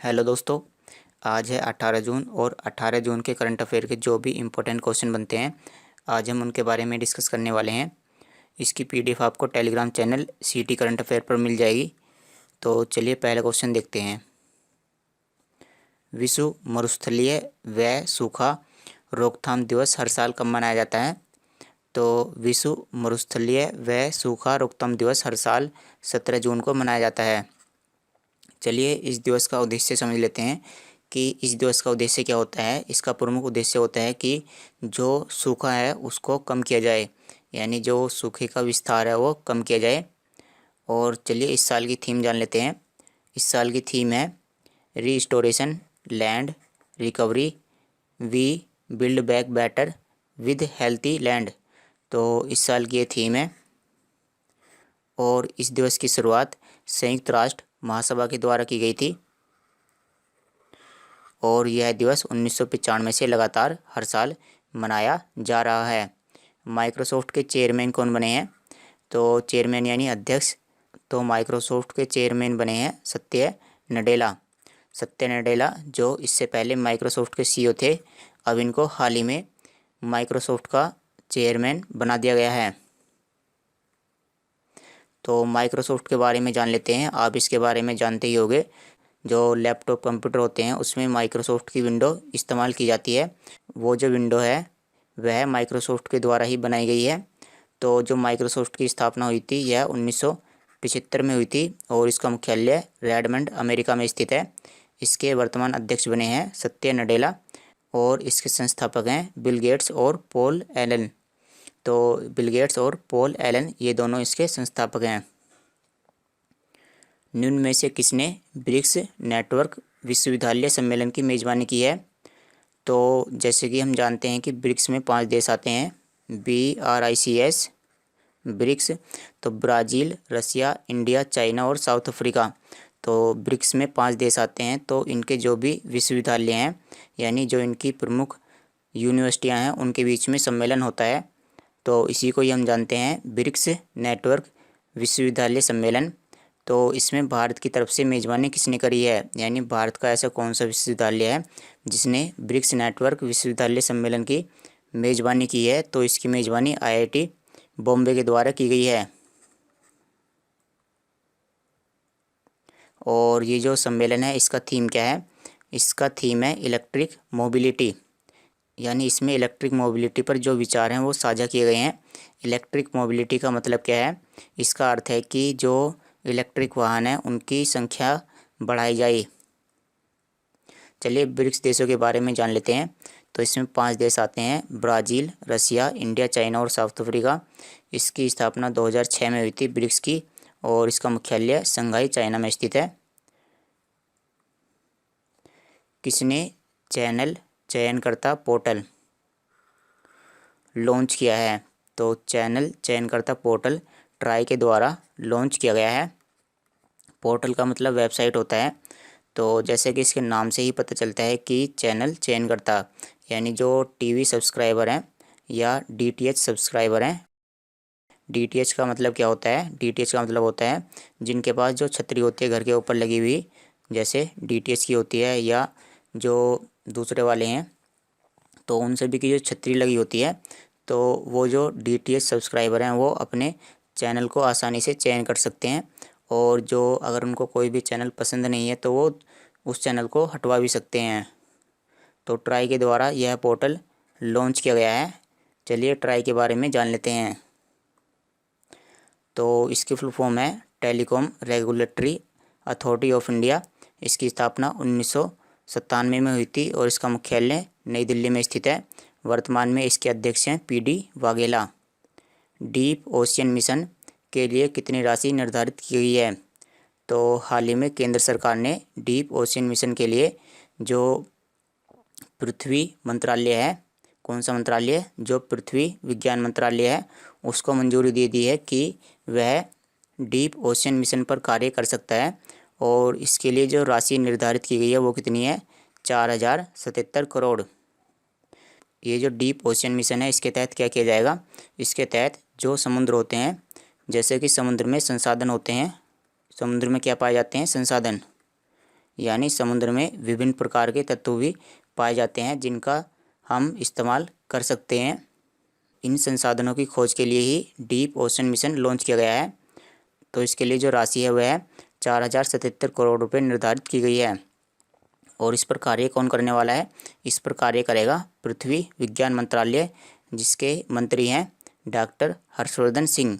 Hello दोस्तों। आज है 18 जून और 18 जून के करंट अफेयर के जो भी इम्पोर्टेंट क्वेश्चन बनते हैं आज हम उनके बारे में डिस्कस करने वाले हैं। इसकी पीडीएफ आपको टेलीग्राम चैनल सीटी करंट अफेयर पर मिल जाएगी। तो चलिए पहला क्वेश्चन देखते हैं। विश्व मरुस्थलीय व सूखा रोकथाम दिवस हर साल कब मनाया जाता है? तो विश्व मरुस्थलीय व सूखा रोकथाम दिवस हर साल 17 जून को मनाया जाता है। चलिए इस दिवस का उद्देश्य समझ लेते हैं कि इस दिवस का उद्देश्य क्या होता है। इसका प्रमुख उद्देश्य होता है कि जो सूखा है उसको कम किया जाए, यानी जो सूखे का विस्तार है वो कम किया जाए। और चलिए इस साल की थीम जान लेते हैं। इस साल की थीम है restoration land recovery we build back better with healthy land. तो इस साल की ये थीम है। और इस दिवस की शुरुआत संयुक्त राष्ट्र महासभा के द्वारा की गई थी और यह दिवस 1995 से लगातार हर साल मनाया जा रहा है। माइक्रोसॉफ्ट के चेयरमैन कौन बने हैं? तो चेयरमैन यानी अध्यक्ष, तो माइक्रोसॉफ्ट के चेयरमैन बने हैं सत्य नडेला। सत्य नडेला जो इससे पहले माइक्रोसॉफ्ट के सीईओ थे, अब इनको हाल ही में माइक्रोसॉफ्ट का चेयरमैन बना दिया गया है। तो माइक्रोसॉफ्ट के बारे में जान लेते हैं। आप इसके बारे में जानते ही होंगे, जो लैपटॉप कंप्यूटर होते हैं उसमें माइक्रोसॉफ्ट की विंडो इस्तेमाल की जाती है। वो जो विंडो है वह माइक्रोसॉफ्ट के द्वारा ही बनाई गई है। तो जो माइक्रोसॉफ्ट की स्थापना हुई थी यह 1975 में हुई थी और इसका मुख्यालय रेडमंड अमेरिका में स्थित है। इसके वर्तमान अध्यक्ष बने हैं सत्य नडेला और इसके संस्थापक हैं बिल गेट्स और पॉल एलन। तो बिल गेट्स और पॉल एलन ये दोनों इसके संस्थापक हैं। निम्न में से किसने ब्रिक्स नेटवर्क विश्वविद्यालय सम्मेलन की मेज़बानी की है? तो जैसे कि हम जानते हैं कि ब्रिक्स में 5 देश आते हैं, BRICS ब्रिक्स। तो ब्राज़ील, रसिया, इंडिया, चाइना और साउथ अफ्रीका। तो ब्रिक्स में 5 देश आते हैं। तो इनके जो भी विश्वविद्यालय हैं यानी जो इनकी प्रमुख यूनिवर्सिटियां हैं उनके बीच में सम्मेलन होता है। तो इसी को ही हम जानते हैं ब्रिक्स नेटवर्क विश्वविद्यालय सम्मेलन। तो इसमें भारत की तरफ से मेज़बानी किसने करी है, यानी भारत का ऐसा कौन सा विश्वविद्यालय है जिसने ब्रिक्स नेटवर्क विश्वविद्यालय सम्मेलन की मेज़बानी की है? तो इसकी मेज़बानी IIT बॉम्बे के द्वारा की गई है। और ये जो सम्मेलन है इसका थीम क्या है? इसका थीम है इलेक्ट्रिक मोबिलिटी, यानी इसमें इलेक्ट्रिक मोबिलिटी पर जो विचार हैं वो साझा किए गए हैं। इलेक्ट्रिक मोबिलिटी का मतलब क्या है? इसका अर्थ है कि जो इलेक्ट्रिक वाहन है उनकी संख्या बढ़ाई जाए। चलिए ब्रिक्स देशों के बारे में जान लेते हैं। तो इसमें 5 देश आते हैं, ब्राज़ील, रसिया, इंडिया, चाइना और साउथ अफ्रीका। इसकी स्थापना 2006 में हुई थी ब्रिक्स की और इसका मुख्यालय शंघाई चाइना में स्थित है। किसने चैनल चयनकर्ता पोर्टल लॉन्च किया है? तो चैनल चयनकर्ता पोर्टल ट्राई के द्वारा लॉन्च किया गया है। पोर्टल का मतलब वेबसाइट होता है। तो जैसे कि इसके नाम से ही पता चलता है कि चैनल चयनकर्ता यानी जो टीवी सब्सक्राइबर हैं या DTH सब्सक्राइबर हैं। DTH का मतलब क्या होता है? DTH का मतलब होता है जिनके पास जो छतरी होती है घर के ऊपर लगी हुई, जैसे DTH की होती है या जो दूसरे वाले हैं तो उन सभी की जो छतरी लगी होती है, तो वो जो DTH सब्सक्राइबर हैं वो अपने चैनल को आसानी से चयन कर सकते हैं। और जो अगर उनको कोई भी चैनल पसंद नहीं है तो वो उस चैनल को हटवा भी सकते हैं। तो ट्राई के द्वारा यह पोर्टल लॉन्च किया गया है। चलिए ट्राई के बारे में जान लेते हैं। तो इसकी फुल फॉर्म है telecom regulatory authority of India. इसकी स्थापना 1997 में हुई थी और इसका मुख्यालय नई दिल्ली में स्थित है। वर्तमान में इसके अध्यक्ष हैं PD Vaghela. Deep ocean mission के लिए कितनी राशि निर्धारित की गई है? तो हाल ही में केंद्र सरकार ने डीप ओशियन मिशन के लिए जो पृथ्वी मंत्रालय है, कौन सा मंत्रालय? जो पृथ्वी विज्ञान मंत्रालय है उसको मंजूरी दे दी है कि वह डीप ओशियन मिशन पर कार्य कर सकता है। और इसके लिए जो राशि निर्धारित की गई है वो कितनी है? 4077 करोड़। ये जो डीप ओशियन मिशन है इसके तहत क्या किया जाएगा? इसके तहत जो समुद्र होते हैं, जैसे कि समुद्र में संसाधन होते हैं, समुद्र में क्या पाए जाते हैं? संसाधन। यानी समुद्र में विभिन्न प्रकार के तत्व भी पाए जाते हैं जिनका हम इस्तेमाल कर सकते हैं। इन संसाधनों की खोज के लिए ही डीप ओशन मिशन लॉन्च किया गया है। तो इसके लिए जो राशि है वह है 4077 करोड़ रुपए निर्धारित की गई है। और इस पर कार्य कौन करने वाला है? इस पर कार्य करेगा पृथ्वी विज्ञान मंत्रालय, जिसके मंत्री हैं डॉक्टर हर्षवर्धन सिंह।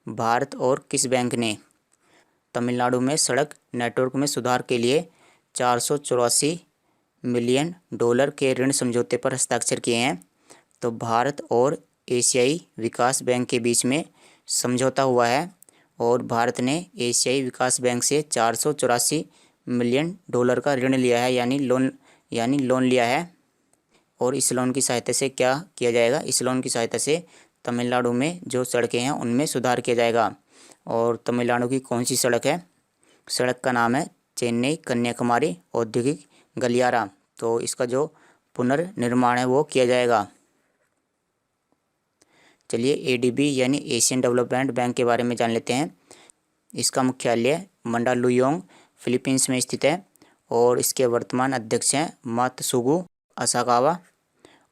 भारत और किस बैंक ने तमिलनाडु में सड़क नेटवर्क में सुधार के लिए 484 मिलियन डॉलर के ऋण समझौते पर हस्ताक्षर किए हैं? तो भारत और एशियाई विकास बैंक के बीच में समझौता हुआ है और भारत ने एशियाई विकास बैंक से 484 मिलियन डॉलर का ऋण लिया है, यानी लोन लिया है। और इस लोन की सहायता से क्या किया जाएगा? इस लोन की सहायता से तमिलनाडु में जो सड़कें हैं उनमें सुधार किया जाएगा। और तमिलनाडु की कौन सी सड़क है? सड़क का नाम है चेन्नई कन्याकुमारी औद्योगिक गलियारा। तो इसका जो पुनर्निर्माण है वो किया जाएगा। चलिए एडीबी यानी एशियन डेवलपमेंट बैंक के बारे में जान लेते हैं। इसका मुख्यालय मंडालुयोंग फिलीपींस में स्थित है और इसके वर्तमान अध्यक्ष हैं मात्सुगु असाकावा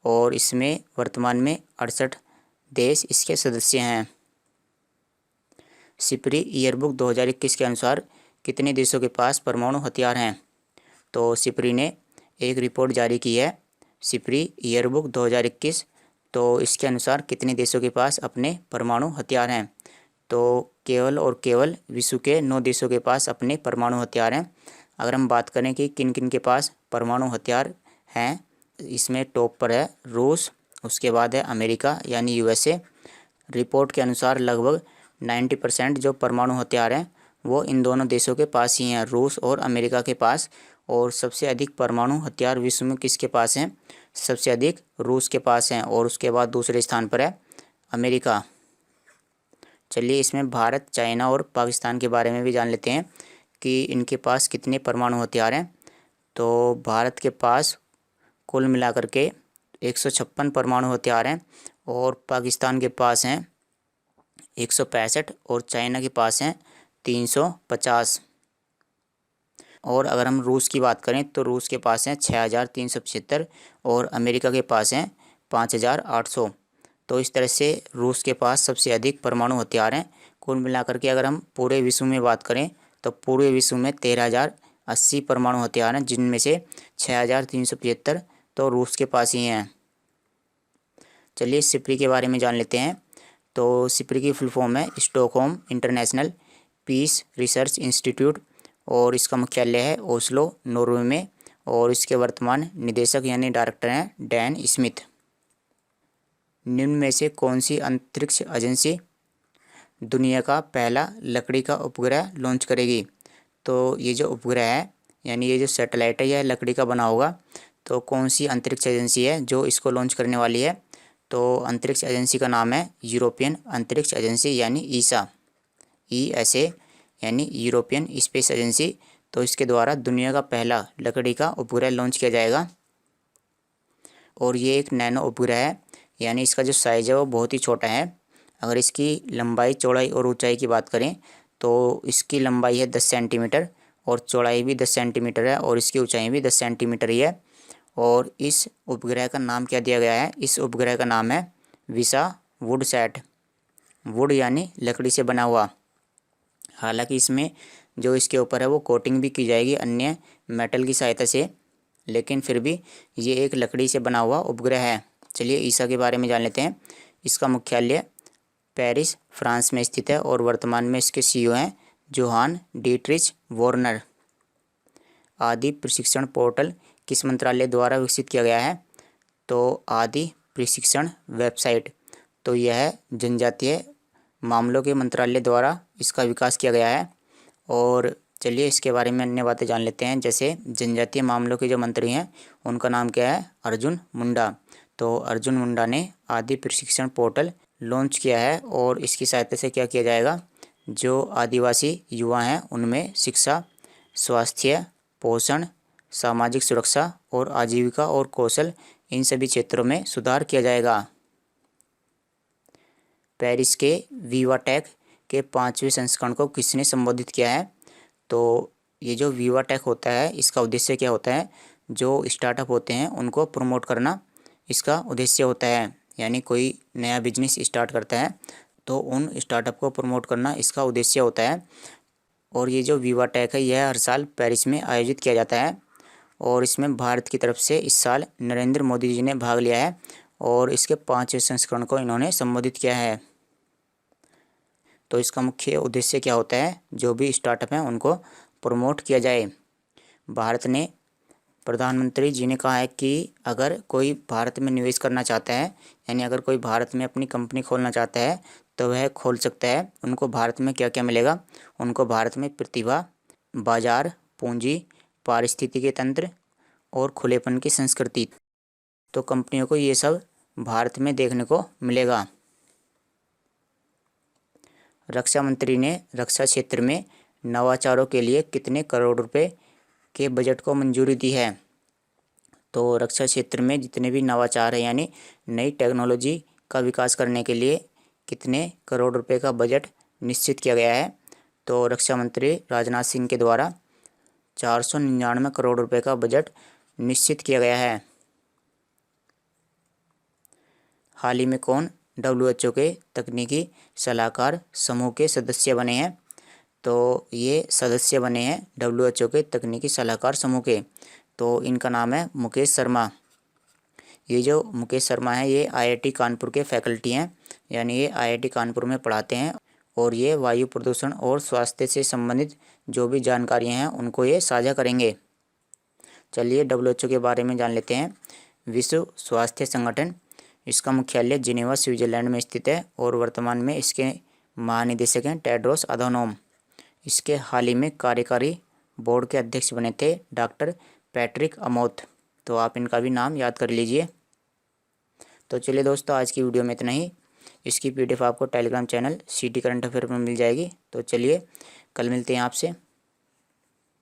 और इसमें वर्तमान में 68 देश इसके सदस्य हैं। सिपरी ईयरबुक 2021 के अनुसार कितने देशों के पास परमाणु हथियार हैं? तो सिपरी ने एक रिपोर्ट जारी की है, सिपरी ईयरबुक 2021। तो इसके अनुसार कितने देशों के पास अपने परमाणु हथियार हैं? तो केवल और केवल विश्व के 9 देशों के पास अपने परमाणु हथियार हैं। अगर हम बात करें कि किन किन के पास परमाणु हथियार हैं, इसमें टॉप पर है रूस, उसके बाद है अमेरिका यानी यूएसए। रिपोर्ट के अनुसार लगभग 90% जो परमाणु हथियार हैं वो इन दोनों देशों के पास ही हैं, रूस और अमेरिका के पास। और सबसे अधिक परमाणु हथियार विश्व में किसके पास हैं? सबसे अधिक रूस के पास हैं और उसके बाद दूसरे स्थान पर है अमेरिका। चलिए इसमें भारत, चाइना और पाकिस्तान के बारे में भी जान लेते हैं कि इनके पास कितने परमाणु हथियार हैं। तो भारत के पास कुल मिलाकर के 156 परमाणु हथियार हैं और पाकिस्तान के पास हैं 165 और चाइना के पास हैं 350। और अगर हम रूस की बात करें तो रूस के पास हैं 6375 और अमेरिका के पास हैं 5800। तो इस तरह से रूस के पास सबसे अधिक परमाणु हथियार हैं। कुल मिलाकर के अगर हम पूरे विश्व में बात करें तो पूरे विश्व में 13,080 परमाणु हथियार हैं, जिनमें से 6375 तो रूस के पास ही हैं। चलिए सिपरी के बारे में जान लेते हैं। तो सिपरी की फुल फॉर्म है Stockholm International Peace Research Institute और इसका मुख्यालय है ओस्लो, नॉर्वे में। और इसके वर्तमान निदेशक यानी डायरेक्टर हैं डैन स्मिथ। निम्न में से कौन सी अंतरिक्ष एजेंसी दुनिया का पहला लकड़ी का उपग्रह लॉन्च करेगी? तो ये जो उपग्रह है यानी ये जो सैटेलाइट है यह लकड़ी का बना होगा। तो कौन सी अंतरिक्ष एजेंसी है जो इसको लॉन्च करने वाली है? तो अंतरिक्ष एजेंसी का नाम है यूरोपियन अंतरिक्ष एजेंसी यानी ईसा, ESA यानी यूरोपियन स्पेस एजेंसी। तो इसके द्वारा दुनिया का पहला लकड़ी का उपग्रह लॉन्च किया जाएगा। और ये एक नैनो उपग्रह है, यानी इसका जो साइज़ है वो बहुत ही छोटा है। अगर इसकी लंबाई, चौड़ाई और ऊंचाई की बात करें तो इसकी लंबाई है 10 सेंटीमीटर और चौड़ाई भी 10 सेंटीमीटर है और इसकी ऊंचाई भी 10 सेंटीमीटर ही है। और इस उपग्रह का नाम क्या दिया गया है? इस उपग्रह का नाम है विसा वुडसैट। वुड यानी लकड़ी से बना हुआ। हालांकि इसमें जो इसके ऊपर है वो कोटिंग भी की जाएगी अन्य मेटल की सहायता से, लेकिन फिर भी ये एक लकड़ी से बना हुआ उपग्रह है। चलिए ईसा के बारे में जान लेते हैं। इसका मुख्यालय पेरिस, फ्रांस में स्थित है और वर्तमान में इसके CEO हैं जोहान डीट्रिच वॉर्नर। आदि प्रशिक्षण पोर्टल किस मंत्रालय द्वारा विकसित किया गया है? तो आदि प्रशिक्षण वेबसाइट, तो यह जनजातीय मामलों के मंत्रालय द्वारा इसका विकास किया गया है। और चलिए इसके बारे में अन्य बातें जान लेते हैं। जैसे जनजातीय मामलों के जो मंत्री हैं उनका नाम क्या है? अर्जुन मुंडा। तो अर्जुन मुंडा ने आदि प्रशिक्षण पोर्टल लॉन्च किया है और इसकी सहायता से क्या किया जाएगा? जो आदिवासी युवा हैं उनमें शिक्षा, स्वास्थ्य, पोषण, सामाजिक सुरक्षा और आजीविका और कौशल, इन सभी क्षेत्रों में सुधार किया जाएगा। पेरिस के विवाटेक के 5वें संस्करण को किसने संबोधित किया है? तो ये जो विवा टेक होता है इसका उद्देश्य क्या होता है, जो स्टार्टअप होते हैं उनको प्रमोट करना इसका उद्देश्य होता है। यानी कोई नया बिजनेस स्टार्ट करता है तो उन स्टार्टअप को प्रमोट करना इसका उद्देश्य होता है। और ये जो विवा टेक है यह हर साल पेरिस में आयोजित किया जाता है और इसमें भारत की तरफ से इस साल नरेंद्र मोदी जी ने भाग लिया है और इसके 5वें संस्करण को इन्होंने संबोधित किया है। तो इसका मुख्य उद्देश्य क्या होता है, जो भी स्टार्टअप हैं उनको प्रमोट किया जाए। भारत ने, प्रधानमंत्री जी ने कहा है कि अगर कोई भारत में निवेश करना चाहता है, यानी अगर कोई भारत में अपनी कंपनी खोलना चाहता है तो वह खोल सकता है। उनको भारत में क्या क्या मिलेगा, उनको भारत में प्रतिभा, बाजार, पूंजी, पारिस्थितिकी तंत्र और खुलेपन की संस्कृति। तो कंपनियों को ये सब भारत में देखने को मिलेगा। रक्षा मंत्री ने रक्षा क्षेत्र में नवाचारों के लिए कितने करोड़ रुपए के बजट को मंजूरी दी है। तो रक्षा क्षेत्र में जितने भी नवाचार है यानी नई टेक्नोलॉजी का विकास करने के लिए कितने करोड़ रुपए का बजट निश्चित किया गया है। तो रक्षा मंत्री राजनाथ सिंह के द्वारा 499 करोड़ रुपए का बजट निश्चित किया गया है। हाल ही में कौन WHO के तकनीकी सलाहकार समूह के सदस्य बने हैं। तो ये सदस्य बने हैं WHO के तकनीकी सलाहकार समूह के। तो इनका नाम है मुकेश शर्मा। ये जो मुकेश शर्मा है ये IIT कानपुर के फैकल्टी हैं, यानी ये IIT कानपुर में पढ़ाते हैं और ये वायु प्रदूषण और स्वास्थ्य से संबंधित जो भी जानकारियाँ हैं उनको ये साझा करेंगे। चलिए WHO के बारे में जान लेते हैं। विश्व स्वास्थ्य संगठन, इसका मुख्यालय जिनेवा स्विट्जरलैंड में स्थित है और वर्तमान में इसके महानिदेशक हैं टेड्रोस अधानोम। इसके हाल ही में कार्यकारी बोर्ड के अध्यक्ष बने थे डॉक्टर पैट्रिक अमोथ। तो आप इनका भी नाम याद कर लीजिए। तो चलिए दोस्तों, आज की वीडियो में इतना ही। इसकी PDF आपको Telegram channel CT current affair में मिल जाएगी। तो चलिए कल मिलते हैं आपसे।